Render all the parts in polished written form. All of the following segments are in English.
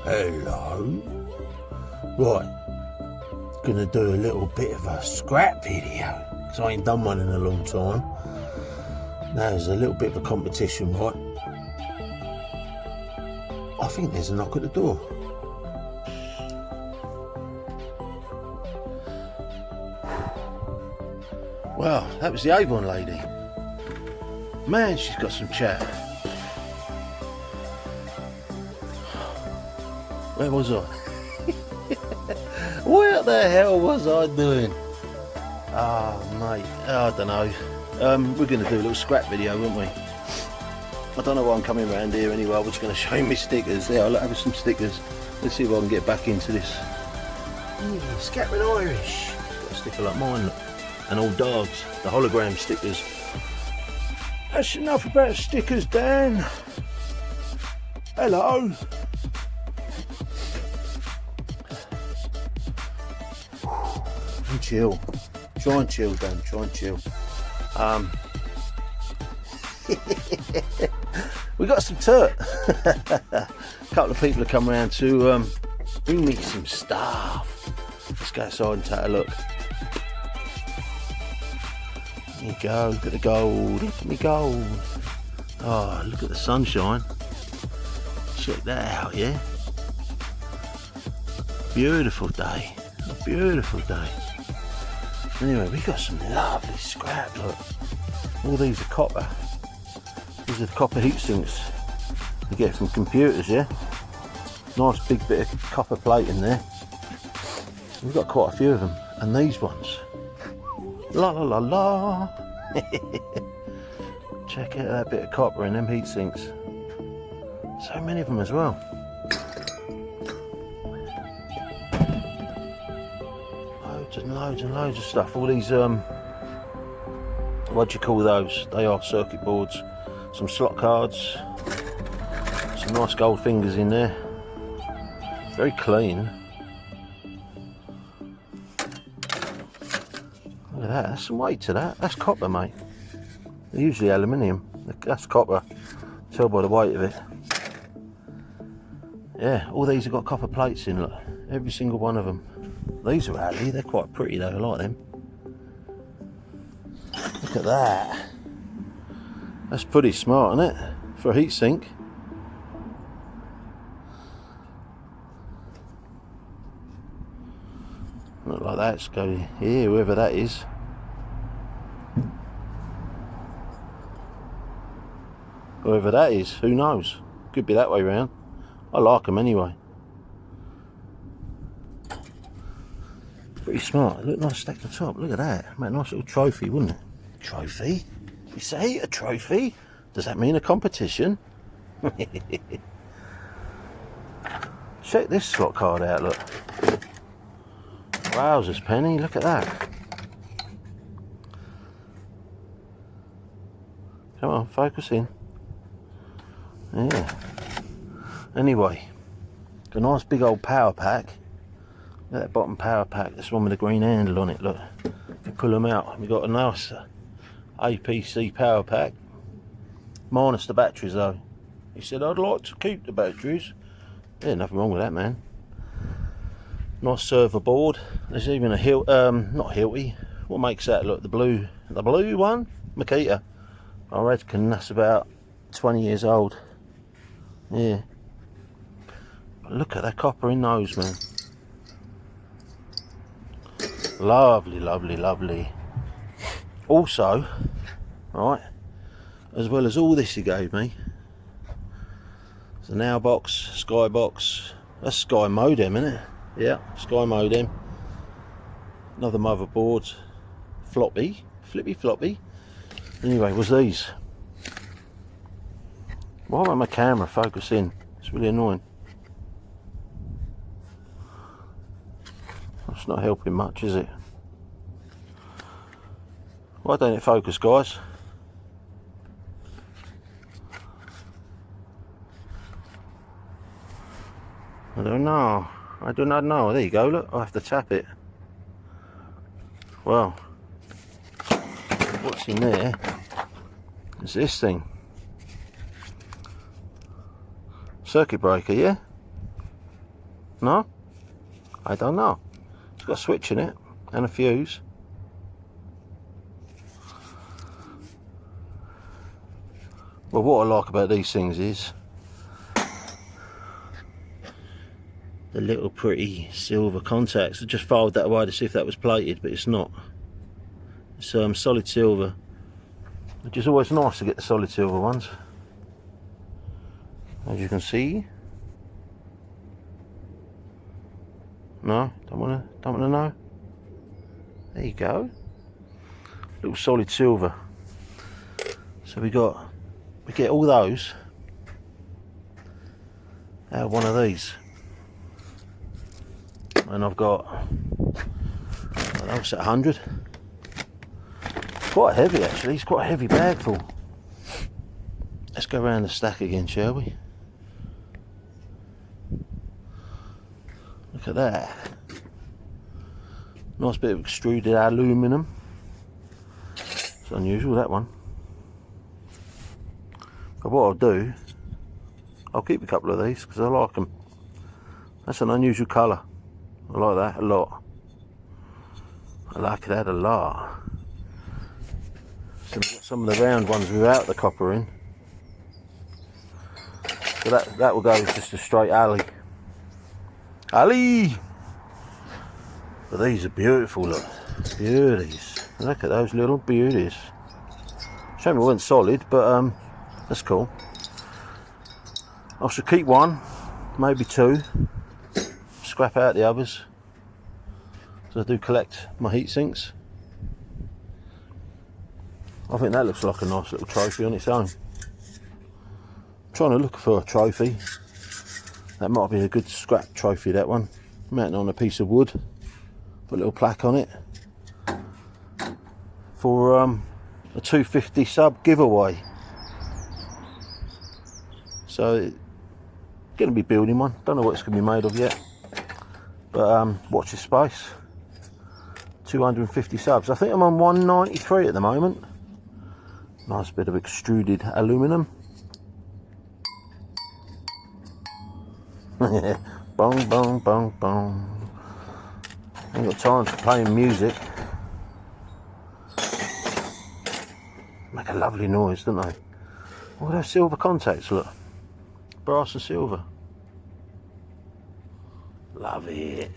Hello. Right, gonna do a little bit of a scrap video, because I ain't done one in a long time. Now there's a little bit of a competition, right? I think there's a knock at the door. Well, that was the Avon lady. Man, she's got some chat. Where was I? What the hell was I doing? Oh, mate, I don't know. We're going to do a little scrap video, weren't we? I don't know why I'm coming around here anyway. I was going to show you my stickers. There, I'll have some stickers. Let's see if I can get back into this. Scattering Irish. Got a sticker like mine, look. And all dogs, the hologram stickers. That's enough about stickers, Dan. Hello. And chill. Try and chill, Dan. Try and chill. We got some turt. A couple of people have come around to bring me some stuff. Let's go outside and take a look. There you go, look at the gold, look at me gold. Oh, look at the sunshine. Check that out, yeah? Beautiful day, a beautiful day. Anyway, we got some lovely scrap, look. All these are copper. These are the copper heat sinks you get from computers, yeah? Nice big bit of copper plate in there. We've got quite a few of them. And these ones. La la la la. Check out that bit of copper in them heat sinks. So many of them as well. Loads and loads and loads of stuff. All these what do you call those? They are circuit boards. Some slot cards. Some nice gold fingers in there. Very clean. Look at that, that's some weight to that. That's copper, mate. They're usually aluminium. That's copper. Tell by the weight of it. Yeah, all these have got copper plates in, look. Every single one of them. These are ugly, they're quite pretty though, I like them. Look at that. That's pretty smart, isn't it? For a heat sink. Look like that. Let's go here, whoever that is. Whoever that is, who knows? Could be that way round. I like them anyway. Pretty smart. Look nice stacked on top. Look at that. Make a nice little trophy, wouldn't it? Trophy? You say a trophy? Does that mean a competition? Check this slot card out, look. Wowzers, Penny, look at that. Come on, focus in. Yeah. Anyway, got a nice big old power pack. Look at that bottom power pack, this one with the green handle on it, look. You pull them out, we've got a nice APC power pack. Minus the batteries though. He said, I'd like to keep the batteries. Yeah, nothing wrong with that, man. Nice server board. There's even a not Hilti. What makes that look? The blue one? Makita. I reckon that's about 20 years old. Yeah. But look at that copper in those, man. Lovely, lovely, lovely. Also, right, as well as all this he gave me, there's a Now box, Sky box. That's Sky modem, isn't it? Yeah, Sky modem. Another motherboard, flippy floppy. Anyway, was these. Why won't my camera focus in? It's really annoying. It's not helping much, is it? Why don't it focus, guys? I don't know. I do not know. There you go, look. I have to tap it. Well, what's in there is this thing. Circuit breaker, yeah? No? I don't know. It's got a switch in it and a fuse. Well, what I like about these things is the little pretty silver contacts. I just filed that away to see if that was plated, but it's not. It's solid silver, which is always nice to get the solid silver ones. As you can see. No, don't wanna know. There you go. Little solid silver. So we get all those out of one of these. And I've got, what's that, 100? It's quite heavy actually, it's quite a heavy bag full. Let's go around the stack again, shall we? Look at that. Nice bit of extruded aluminium. It's unusual, that one. But what I'll do, I'll keep a couple of these because I like them. That's an unusual colour. I like that a lot. I like that a lot. So we've got some of the round ones without the copper in. So that will go as just a straight alley. Alley! But these are beautiful, look. Beauties. Look at those little beauties. Shame it wasn't solid, but that's cool. I should keep one, maybe two. Scrap out the others. So I do collect my heat sinks. I think that looks like a nice little trophy on its own. I'm trying to look for a trophy. That might be a good scrap trophy, that one. Mounted on a piece of wood. Put a little plaque on it. For a 250 sub giveaway. So, going to be building one. Don't know what it's going to be made of yet. But watch this space. 250 subs. I think I'm on 193 at the moment. Nice bit of extruded aluminium. Bong, bong, bong, bong. Ain't got time for playing music. Make a lovely noise, don't they? Look at those silver contacts, look. Brass and silver. Love it.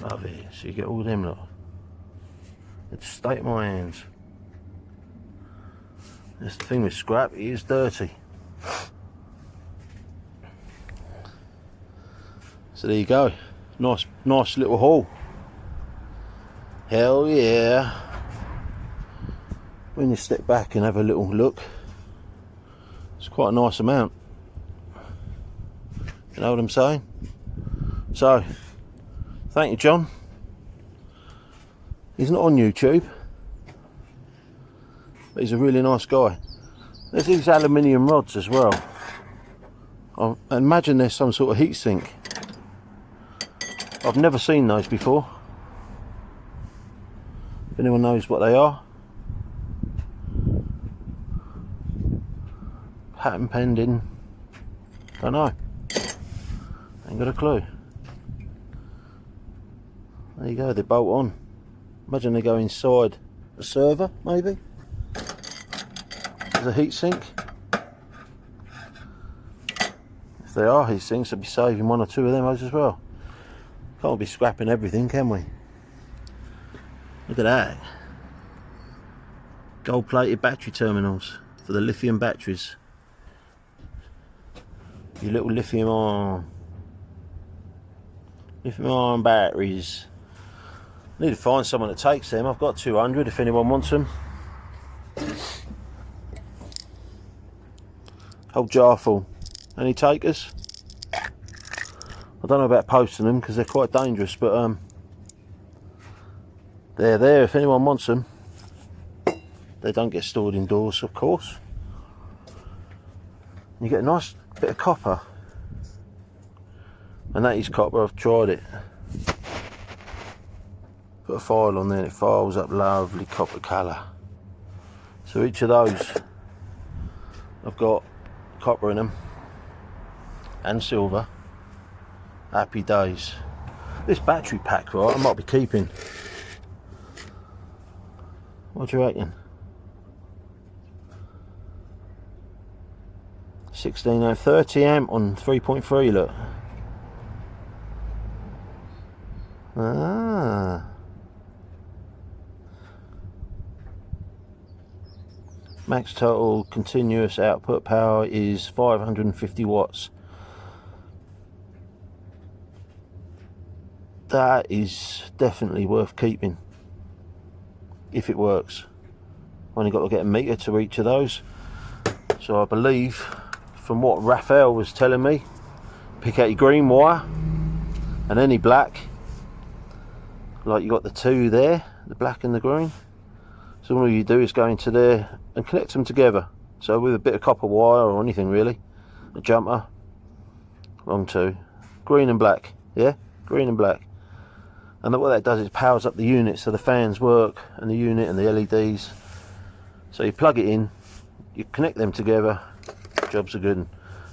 Love it. So you get all them, look. It's state of my hands. That's the thing with scrap, it is dirty. So there you go. Nice little haul. Hell yeah. When you step back and have a little look, it's quite a nice amount. You know what I'm saying? So, thank you, John. He's not on YouTube, but he's a really nice guy. There's these aluminium rods as well. I imagine there's some sort of heatsink. I've never seen those before. If anyone knows what they are. Patent pending. Don't know. Ain't got a clue. There you go, they bolt on. Imagine they go inside a server, maybe. There's a heatsink. If they are heatsinks, I'd be saving one or two of them as well. Can't be scrapping everything, can we? Look at that. Gold-plated battery terminals for the lithium batteries. Your little lithium-ion batteries. I need to find someone that takes them. I've got 200 if anyone wants them. Whole jar full. Any takers? I don't know about posting them because they're quite dangerous, but they're there if anyone wants them. They don't get stored indoors, of course. You get a nice bit of copper, and that is copper. I've tried it. Put a file on there and it files up lovely copper colour. So each of those I've got copper in them and silver. Happy days. This battery pack, right, I might be keeping. What do you reckon? 16 30 amp on 3.3, look. Ah. Max total continuous output power is 550 watts. That is definitely worth keeping if it works. Only got to get a meter to each of those. So I believe, from what Raphael was telling me, pick out your green wire and any black, like you got the two there, the black and the green. So all you do is go into there and connect them together. So with a bit of copper wire or anything really, a jumper, wrong two, green and black, yeah, green and black. And what that does is powers up the unit, so the fans work and the unit and the LEDs. So you plug it in, you connect them together, jobs are good.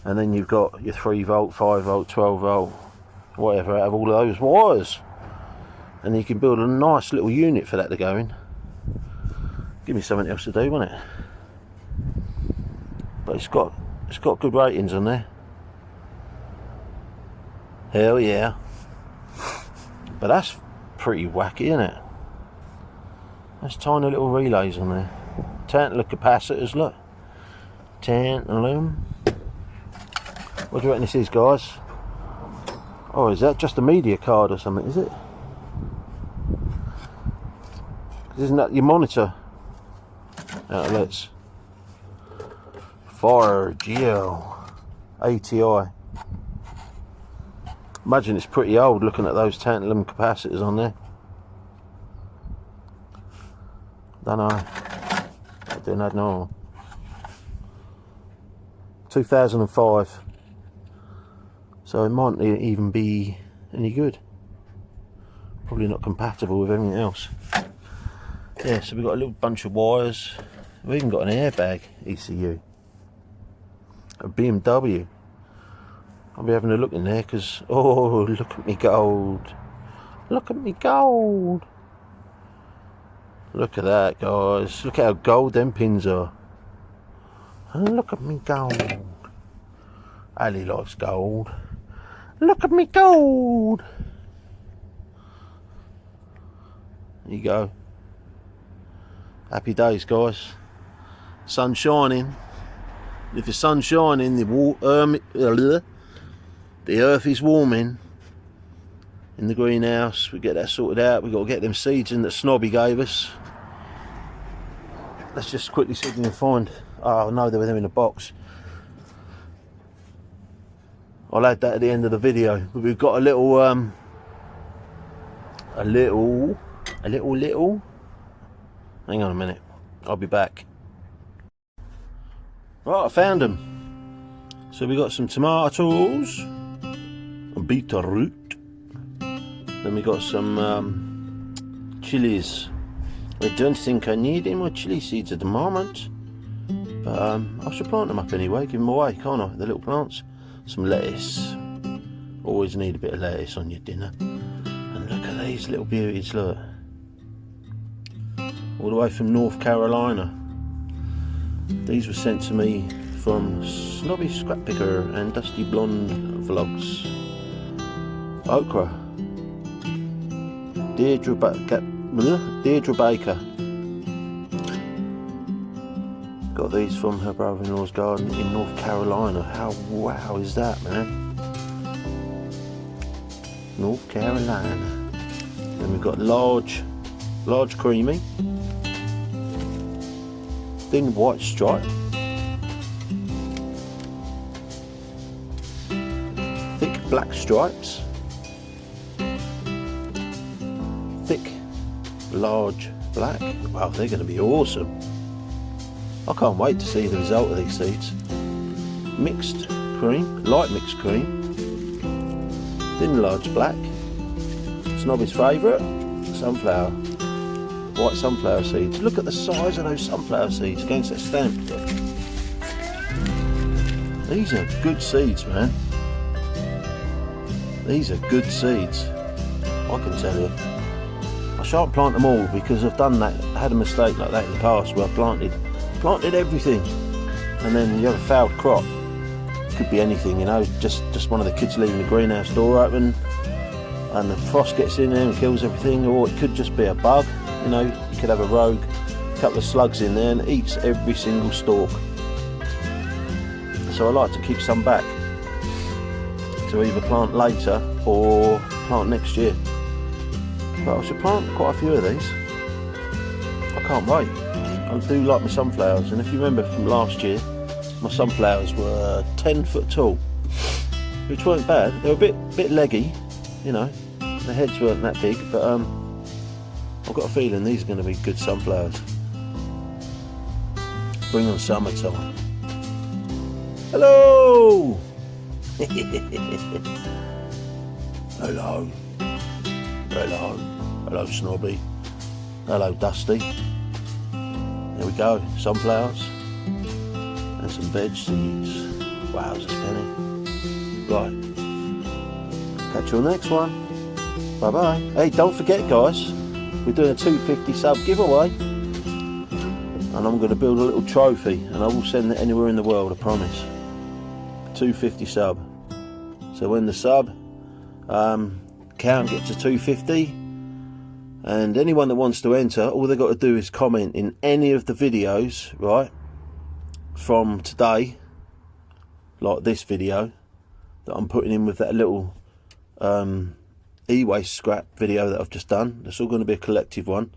And then you've got your 3 volt, 5 volt, 12 volt, whatever out of all of those wires. And you can build a nice little unit for that to go in. Give me something else to do, won't it? But it's got good ratings on there. Hell yeah. But that's pretty wacky, isn't it? That's tiny little relays on there. Tantalum capacitors, look. Tantalum. What do you reckon this is, guys? Oh, is that just a media card or something, is it? Isn't that your monitor outlets? Fire GAW ATI. Imagine it's pretty old looking at those tantalum capacitors on there. Don't know. I don't know. 2005. So it might even be any good. Probably not compatible with everything else. Yeah, so we've got a little bunch of wires. We've even got an airbag ECU. A BMW. I'll be having a look in there because, oh, look at me gold. Look at me gold. Look at that, guys. Look how gold them pins are. And look at me gold. Ali likes gold. Look at me gold. There you go. Happy days, guys. Sun shining. If the sun's shining, the earth is warming in the greenhouse. We get that sorted out. We've got to get them seeds in that Snobby gave us. Let's just quickly see if we can find. Oh no, they were there in a box. I'll add that at the end of the video. But we've got a little. Hang on a minute. I'll be back. Right, I found them. So we got some tomatoes, a beetroot, then we got some chilies. I don't think I need any more chili seeds at the moment, but I should plant them up anyway, give them away, can't I, the little plants. Some lettuce, always need a bit of lettuce on your dinner. And look at these little beauties, look, all the way from North Carolina. These were sent to me from Snobby Scrappicker and Dusty Blonde Vlogs. Okra. Deirdre Baker. Got these from her brother-in-law's garden in North Carolina. How wow is that, man? North Carolina. Then we've got large creamy. Thin white stripe, thick black stripes, thick large black. Wow, they're going to be awesome. I can't wait to see the result of these seeds. Mixed cream, light mixed cream, thin large black, Snobby's favourite, sunflower. White sunflower seeds. Look at the size of those sunflower seeds against that stamp. These are good seeds, man. These are good seeds, I can tell you. I shan't plant them all because I've done that, had a mistake like that in the past where I planted everything and then you have a failed crop. Could be anything, you know, just one of the kids leaving the greenhouse door open and the frost gets in there and kills everything, or it could just be a bug, you know, you could have a rogue, couple of slugs in there and it eats every single stalk. So I like to keep some back to either plant later or plant next year. But I should plant quite a few of these. I can't wait. I do like my sunflowers, and if you remember from last year, my sunflowers were 10 foot tall, which weren't bad. They were a bit leggy, you know, the heads weren't that big, but I've got a feeling these are going to be good sunflowers. Bring on summertime. Hello! Hello. Hello. Hello, Snobby. Hello, Dusty. There we go, sunflowers. And some veg seeds. Wowzers, Penny. Right. Catch you on the next one. Bye bye. Hey, don't forget, guys, we're doing a 250 sub giveaway. And I'm going to build a little trophy and I will send it anywhere in the world, I promise. 250 sub. So when the sub count gets to 250, and anyone that wants to enter, all they've got to do is comment in any of the videos, right, from today, like this video that I'm putting in with that little e-waste scrap video that I've just done. It's all going to be a collective one.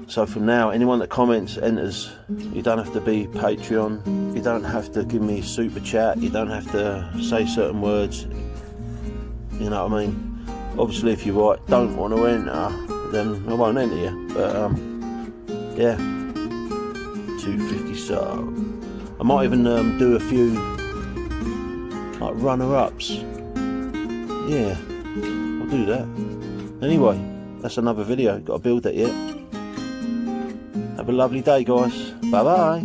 So from now, anyone that comments enters. You don't have to be Patreon, you don't have to give me super chat, you don't have to say certain words, you know what I mean. Obviously if you write don't want to enter, then I won't enter you, but yeah, 250 sub. I might even do a few like runner-ups. Yeah, I'll do that. Anyway, that's another video, got to build that yet. Have a lovely day, guys. Bye bye.